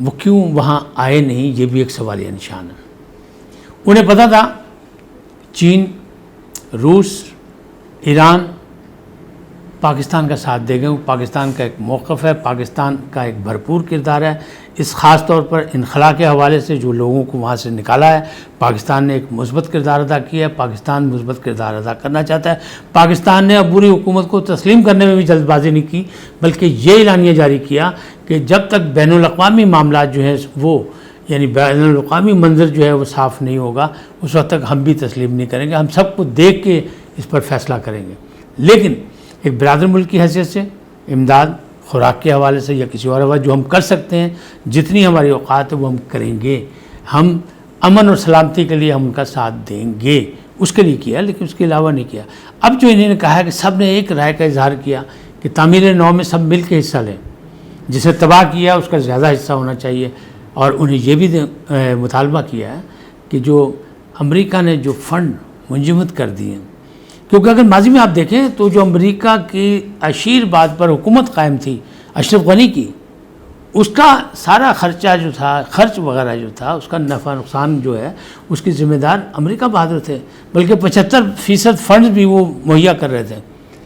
وہ کیوں وہاں آئے نہیں، یہ بھی ایک سوالیہ نشان ہے۔ انہیں پتہ تھا چین، روس، ایران پاکستان کا ساتھ دے گئے، پاکستان کا ایک موقف ہے، پاکستان کا ایک بھرپور کردار ہے۔ اس خاص طور پر انخلا کے حوالے سے جو لوگوں کو وہاں سے نکالا ہے، پاکستان نے ایک مثبت کردار ادا کیا ہے، پاکستان مثبت کردار ادا کرنا چاہتا ہے۔ پاکستان نے عبوری حکومت کو تسلیم کرنے میں بھی جلد بازی نہیں کی، بلکہ یہ اعلانیہ جاری کیا کہ جب تک بین الاقوامی معاملات جو ہیں وہ یعنی بین الاقوامی منظر جو ہے وہ صاف نہیں ہوگا، اس وقت تک ہم بھی تسلیم نہیں کریں گے، ہم سب کو دیکھ کے اس پر فیصلہ کریں گے۔ لیکن ایک برادر ملک کی حیثیت سے امداد خوراک کے حوالے سے یا کسی اور حوالے جو ہم کر سکتے ہیں، جتنی ہماری اوقات ہے وہ ہم کریں گے، ہم امن اور سلامتی کے لیے ہم ان کا ساتھ دیں گے، اس کے لیے کیا، لیکن اس کے علاوہ نہیں کیا۔ اب جو انہوں نے کہا ہے کہ سب نے ایک رائے کا اظہار کیا کہ تعمیر نو میں سب مل کے حصہ لیں، جسے تباہ کیا اس کا زیادہ حصہ ہونا چاہیے، اور انہیں یہ بھی مطالبہ کیا ہے کہ جو امریکہ نے جو فنڈ منجمد کر دیے ہیں، کیونکہ اگر ماضی میں آپ دیکھیں تو جو امریکہ کی اشیر بعد پر حکومت قائم تھی اشرف غنی کی، اس کا سارا خرچہ جو تھا، خرچ وغیرہ جو تھا، اس کا نفع نقصان جو ہے اس کی ذمہ دار امریکہ بہادر تھے، بلکہ 75% فنڈز بھی وہ مہیا کر رہے تھے۔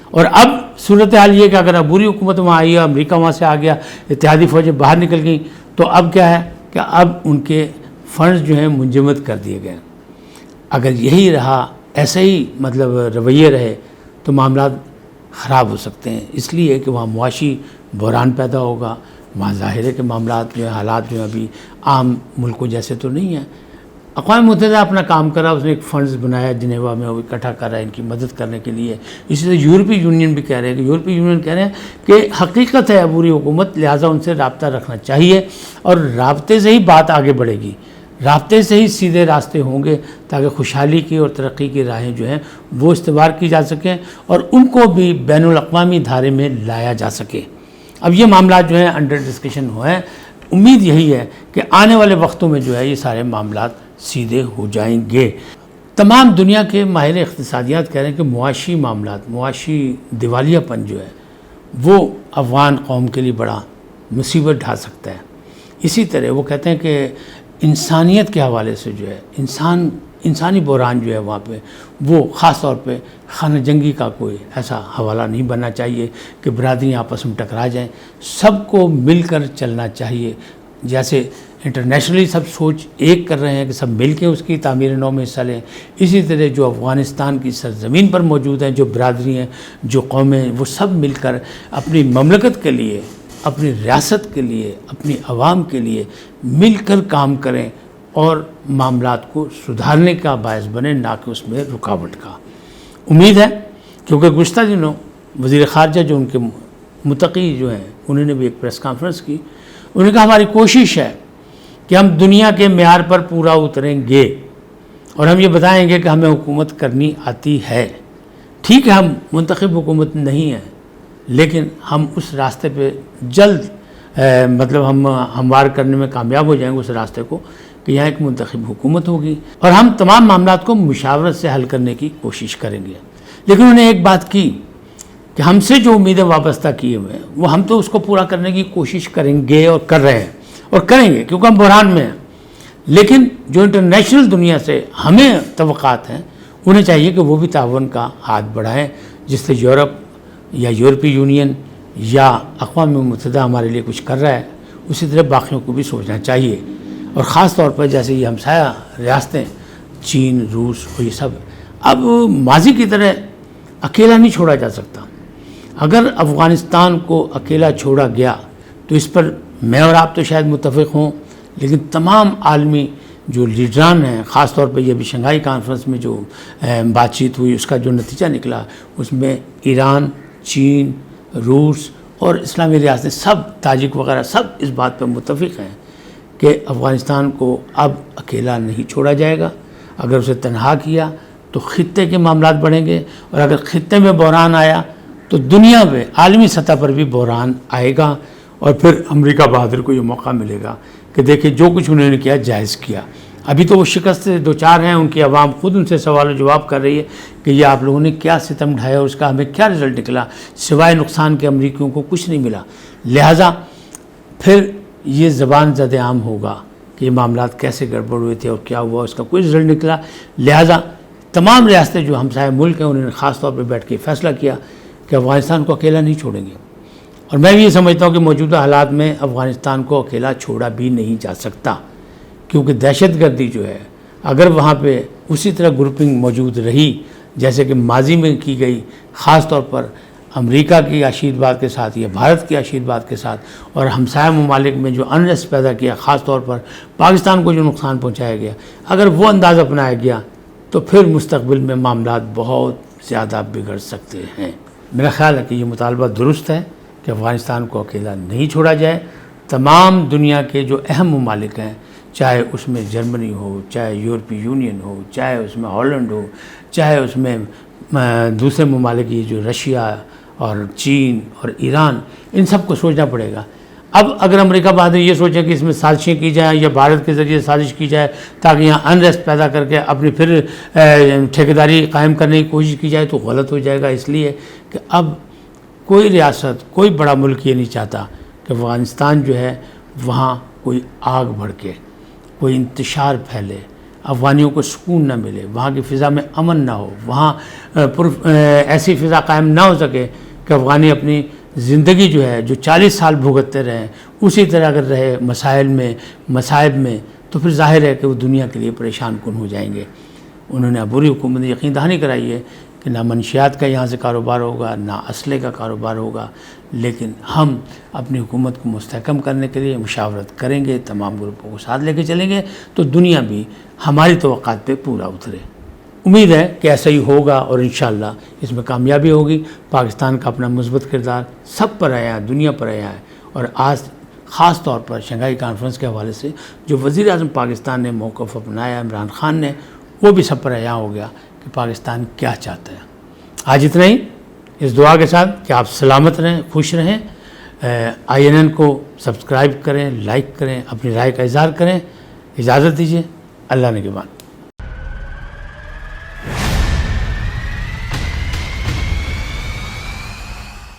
اور اب صورتحال یہ کہ اگر عبوری حکومت وہاں آئی ہے، امریکہ وہاں سے آ گیا، اتحادی فوجیں باہر نکل گئیں، تو اب کیا ہے کہ اب ان کے فنڈز جو ہیں منجمد کر دیے گئے۔ اگر یہی رہا، ایسے ہی مطلب رویے رہے، تو معاملات خراب ہو سکتے ہیں، اس لیے کہ وہاں معاشی بحران پیدا ہوگا، وہاں ظاہر ہے کہ معاملات جو ہیں، حالات جو ہیں ابھی عام ملکوں جیسے تو نہیں ہیں۔ اقوام متحدہ اپنا کام کرا، اس نے ایک فنڈز بنایا جنیوا میں، وہ اکٹھا کر رہا ہے ان کی مدد کرنے کے لیے۔ اسی طرح یورپی یونین بھی کہہ رہے ہیں کہ یورپی یونین کہہ رہے ہیں کہ حقیقت ہے عبوری حکومت، لہٰذا ان سے رابطہ رکھنا چاہیے، اور رابطے سے ہی بات آگے بڑھے گی، رابطے سے ہی سیدھے راستے ہوں گے، تاکہ خوشحالی کی اور ترقی کی راہیں جو ہیں وہ استوار کی جا سکیں، اور ان کو بھی بین الاقوامی دھارے میں لایا جا سکے۔ اب یہ معاملات جو ہیں انڈر ڈسکشن ہوئے ہیں، امید یہی ہے کہ آنے والے وقتوں میں جو ہے یہ سارے معاملات سیدھے ہو جائیں گے۔ تمام دنیا کے ماہر اقتصادیات کہہ رہے ہیں کہ معاشی معاملات، معاشی دیوالیہ پن جو ہے وہ افغان قوم کے لیے بڑا مصیبت ڈھا سکتا ہے۔ اسی طرح وہ کہتے ہیں کہ انسانیت کے حوالے سے جو ہے انسانی بحران جو ہے وہاں پہ وہ خاص طور پہ خانہ جنگی کا کوئی ایسا حوالہ نہیں بننا چاہیے کہ برادریاں آپس میں ٹکرا جائیں، سب کو مل کر چلنا چاہیے۔ جیسے انٹرنیشنلی سب سوچ ایک کر رہے ہیں کہ سب مل کے اس کی تعمیر نو میں حصہ لیں، اسی طرح جو افغانستان کی سرزمین پر موجود ہیں، جو برادری ہیں، جو قومیں ہیں، وہ سب مل کر اپنی مملکت کے لیے، اپنی ریاست کے لیے، اپنی عوام کے لیے مل کر کام کریں اور معاملات کو سدھارنے کا باعث بنے، نہ کہ اس میں رکاوٹ کا۔ امید ہے، کیونکہ گزشتہ دنوں وزیر خارجہ جو ان کے متقی جو ہیں، انہوں نے بھی ایک پریس کانفرنس کی، انہوں نے کہا ہماری کوشش ہے کہ ہم دنیا کے معیار پر پورا اتریں گے، اور ہم یہ بتائیں گے کہ ہمیں حکومت کرنی آتی ہے۔ ٹھیک ہے، ہم منتخب حکومت نہیں ہیں، لیکن ہم اس راستے پہ جلد مطلب ہم ہموار کرنے میں کامیاب ہو جائیں گے اس راستے کو کہ یہاں ایک منتخب حکومت ہوگی، اور ہم تمام معاملات کو مشاورت سے حل کرنے کی کوشش کریں گے۔ لیکن انہوں نے ایک بات کی کہ ہم سے جو امیدیں وابستہ کیے ہوئے ہیں وہ ہم تو اس کو پورا کرنے کی کوشش کریں گے اور کر رہے ہیں اور کریں گے، کیونکہ ہم بحران میں ہیں، لیکن جو انٹرنیشنل دنیا سے ہمیں توقعات ہیں انہیں چاہیے کہ وہ بھی تعاون کا ہاتھ بڑھائیں، جس سے یورپ یا یورپی یونین یا اقوام متحدہ ہمارے لیے کچھ کر رہا ہے، اسی طرح باقیوں کو بھی سوچنا چاہیے۔ اور خاص طور پر جیسے یہ ہمسایہ ریاستیں چین، روس اور یہ سب اب ماضی کی طرح اکیلا نہیں چھوڑا جا سکتا۔ اگر افغانستان کو اکیلا چھوڑا گیا تو اس پر میں اور آپ تو شاید متفق ہوں، لیکن تمام عالمی جو لیڈران ہیں، خاص طور پہ یہ بھی شنگھائی کانفرنس میں جو بات چیت ہوئی، اس کا جو نتیجہ نکلا، اس میں ایران، چین، روس اور اسلامی ریاستیں سب، تاجک وغیرہ سب اس بات پہ متفق ہیں کہ افغانستان کو اب اکیلا نہیں چھوڑا جائے گا۔ اگر اسے تنہا کیا تو خطے کے معاملات بڑھیں گے، اور اگر خطے میں بحران آیا تو دنیا میں عالمی سطح پر بھی بحران آئے گا، اور پھر امریکہ بہادر کو یہ موقع ملے گا کہ دیکھیں جو کچھ انہوں نے کیا جائز کیا۔ ابھی تو وہ شکست سے دوچار ہیں، ان کی عوام خود ان سے سوال و جواب کر رہی ہے کہ یہ آپ لوگوں نے کیا ستم ڈھایا، اس کا ہمیں کیا رزلٹ نکلا، سوائے نقصان کے امریکیوں کو کچھ نہیں ملا۔ لہٰذا پھر یہ زبان زد عام ہوگا کہ یہ معاملات کیسے گڑبڑ ہوئے تھے اور کیا ہوا، اس کا کوئی رزلٹ نکلا. لہٰذا تمام ریاستیں جو ہمسایہ ملک ہیں انہوں نے خاص طور پہ بیٹھ کے فیصلہ کیا کہ افغانستان کو اکیلا نہیں چھوڑیں گے. اور میں بھی یہ سمجھتا ہوں کہ موجودہ حالات میں افغانستان کو اکیلا چھوڑا بھی نہیں جا سکتا، کیونکہ دہشت گردی جو ہے اگر وہاں پہ اسی طرح گروپنگ موجود رہی جیسے کہ ماضی میں کی گئی، خاص طور پر امریکہ کی آشیرواد کے ساتھ یا بھارت کی آشیرواد کے ساتھ، اور ہمسایہ ممالک میں جو انریسٹ پیدا کیا، خاص طور پر پاکستان کو جو نقصان پہنچایا گیا، اگر وہ انداز اپنایا گیا تو پھر مستقبل میں معاملات بہت زیادہ بگڑ سکتے ہیں. میرا خیال ہے کہ یہ مطالبہ درست ہے کہ افغانستان کو اکیلا نہیں چھوڑا جائے. تمام دنیا کے جو اہم ممالک ہیں، چاہے اس میں جرمنی ہو، چاہے یورپی یونین ہو، چاہے اس میں ہالینڈ ہو، چاہے اس میں دوسرے ممالک یہ جو رشیا اور چین اور ایران، ان سب کو سوچنا پڑے گا. اب اگر امریکہ بعد یہ سوچے کہ اس میں سازشیں کی جائیں یا بھارت کے ذریعے سازش کی جائے تاکہ یہاں انریسٹ پیدا کر کے اپنی پھر ٹھیکیداری قائم کرنے کی کوشش کی جائے تو غلط ہو جائے گا، اس لیے کہ اب کوئی ریاست، کوئی بڑا ملک یہ نہیں چاہتا کہ افغانستان جو ہے وہاں کوئی آگ بھڑکے، کوئی انتشار پھیلے، افغانیوں کو سکون نہ ملے، وہاں کی فضا میں امن نہ ہو، وہاں ایسی فضا قائم نہ ہو سکے کہ افغانی اپنی زندگی جو ہے جو 40 سال بھگتتے رہیں اسی طرح اگر رہے مسائل میں مصائب میں، تو پھر ظاہر ہے کہ وہ دنیا کے لیے پریشان کن ہو جائیں گے. انہوں نے عبوری حکومت نے یقین دہانی کرائی ہے کہ نہ منشیات کا یہاں سے کاروبار ہوگا، نہ اسلحے کا کاروبار ہوگا، لیکن ہم اپنی حکومت کو مستحکم کرنے کے لیے مشاورت کریں گے، تمام گروپوں کو ساتھ لے کے چلیں گے تو دنیا بھی ہماری توقعات پہ پورا اترے. امید ہے کہ ایسا ہی ہوگا اور انشاءاللہ اس میں کامیابی ہوگی. پاکستان کا اپنا مثبت کردار سب پر آیا ہے، دنیا پر آیا ہے، اور آج خاص طور پر شنگھائی کانفرنس کے حوالے سے جو وزیر اعظم پاکستان نے موقف اپنایا عمران خان نے، وہ بھی سب پر عیاں ہو گیا کہ پاکستان کیا چاہتا ہے. آج اتنا ہی، اس دعا کے ساتھ کہ آپ سلامت رہیں، خوش رہیں. INN کو سبسکرائب کریں، لائک کریں، اپنی رائے کا اظہار کریں. اجازت دیجیے، اللہ نگہبان.